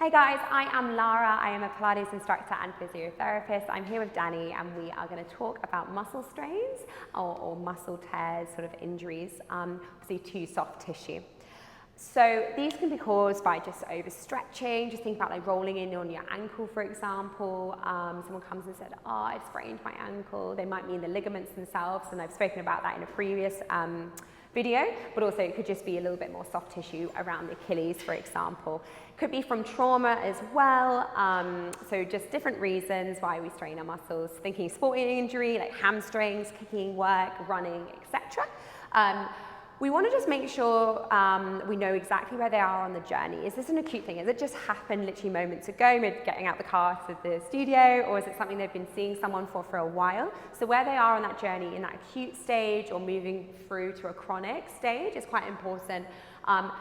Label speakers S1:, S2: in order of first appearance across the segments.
S1: Hey guys, I am Lara. I am a Pilates instructor and physiotherapist. I'm here with Danny and we are going to talk about muscle strains or muscle tears, sort of injuries, obviously to soft tissue. So these can be caused by just overstretching. Just think about like rolling in on your ankle, for example. Someone comes and said, oh, I've sprained my ankle. They might mean the ligaments themselves, and I've spoken about that in a previous video, but also it could just be a little bit more soft tissue around the Achilles, for example. Could be from trauma as well, so just different reasons why we strain our muscles. Thinking sporting injury, like hamstrings, kicking work, running, etc. We want to just make sure we know exactly where they are on the journey. Is this an acute thing? Has it just happened literally moments ago, maybe getting out the car to the studio, or is it something they've been seeing someone for a while? So where they are on that journey, in that acute stage or moving through to a chronic stage, is quite important.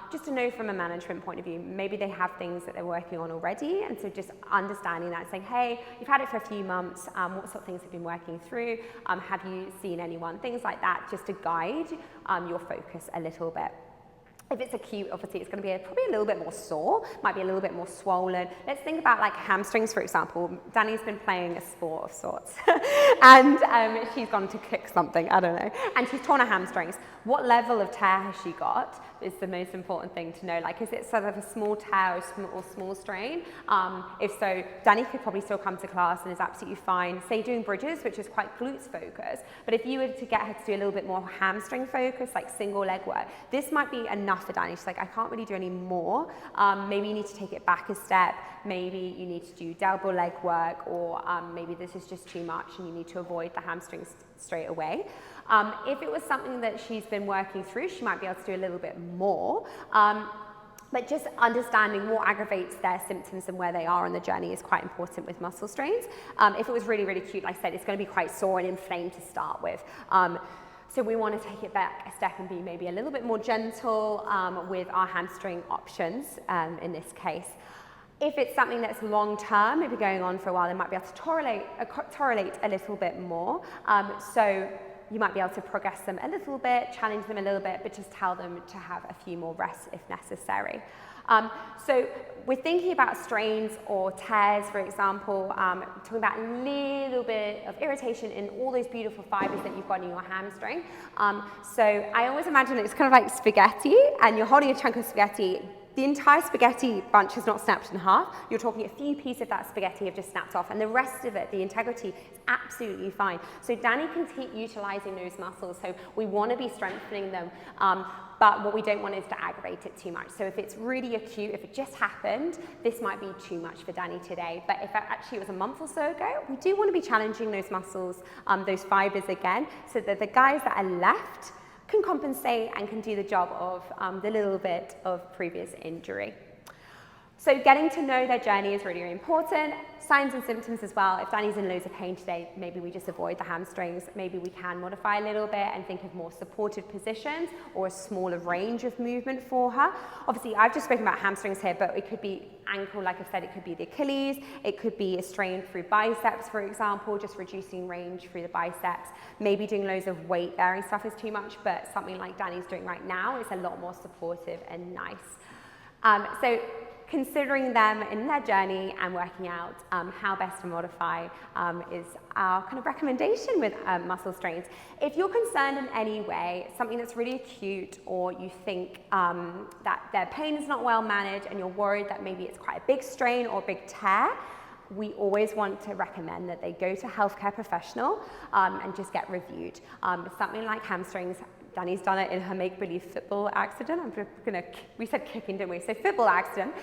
S1: Just to know from a management point of view, maybe they have things that they're working on already, and so just understanding that, saying, hey, you've had it for a few months, what sort of things have you been working through, have you seen anyone, things like that, just to guide your focus a little bit. If it's acute, obviously it's going to be probably a little bit more sore, might be a little bit more swollen. Let's think about like hamstrings, for example. Danny's been playing a sport of sorts and she's gone to kick something, I don't know, and she's torn her hamstrings. What level of tear has she got is the most important thing to know. Like, is it sort of a small tear or small strain? If so, Danny could probably still come to class and is absolutely fine, say doing bridges, which is quite glutes focused, but if you were to get her to do a little bit more hamstring focus, like single leg work, this might be enough for Danny. She's like, I can't really do any more. Maybe you need to take it back a step. Maybe you need to do double leg work, or maybe this is just too much and you need to avoid the hamstrings straight away. If it was something that she's been working through, she might be able to do a little bit more. But just understanding what aggravates their symptoms and where they are on the journey is quite important with muscle strains. If it was really, really acute, like I said, it's going to be quite sore and inflamed to start with. So we want to take it back a step and be maybe a little bit more gentle with our hamstring options in this case. If it's something that's long term, maybe going on for a while, they might be able to tolerate a little bit more. So you might be able to progress them a little bit, challenge them a little bit, but just tell them to have a few more rests if necessary. So we're thinking about strains or tears, for example, talking about a little bit of irritation in all those beautiful fibers that you've got in your hamstring. So I always imagine it's kind of like spaghetti, and you're holding a chunk of spaghetti. The entire spaghetti bunch has not snapped in half. You're talking a few pieces of that spaghetti have just snapped off, and the rest of it, the integrity, is absolutely fine. So Danny can keep utilizing those muscles. So we want to be strengthening them, but what we don't want is to aggravate it too much. So if it's really acute, if it just happened, this might be too much for Danny today. But if actually it was a month or so ago, we do want to be challenging those muscles, those fibers again, so that the guys that are left can compensate and can do the job of the little bit of previous injury. So getting to know their journey is really, really important. Signs and symptoms as well. If Danny's in loads of pain today, maybe we just avoid the hamstrings. Maybe we can modify a little bit and think of more supported positions or a smaller range of movement for her. Obviously, I've just spoken about hamstrings here, but it could be ankle, like I said, it could be the Achilles. It could be a strain through biceps, for example, just reducing range through the biceps. Maybe doing loads of weight-bearing stuff is too much, but something like Danny's doing right now is a lot more supportive and nice. So considering them in their journey and working out how best to modify is our kind of recommendation with muscle strains. If you're concerned in any way, something that's really acute, or you think that their pain is not well managed and you're worried that maybe it's quite a big strain or a big tear, we always want to recommend that they go to a healthcare professional and just get reviewed. Something like hamstrings, Danny's done it in her make-believe football accident. We said kicking, didn't we? So football accident.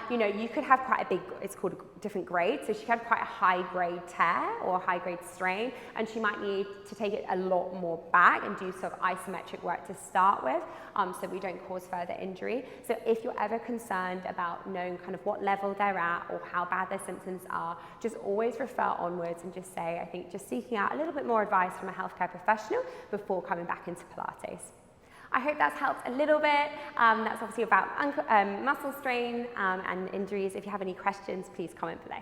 S1: You know, you could have quite a big, it's called a different grade. So she had quite a high-grade tear or a high-grade strain, and she might need to take it a lot more back and do sort of isometric work to start with, so we don't cause further injury. So if you're ever concerned about knowing kind of what level they're at or how bad their symptoms are, just always refer onwards and just say, I think just seeking out a little bit more advice from a healthcare professional before coming back into Pilates. I hope that's helped a little bit. That's obviously about muscle strain and injuries. If you have any questions, please comment below.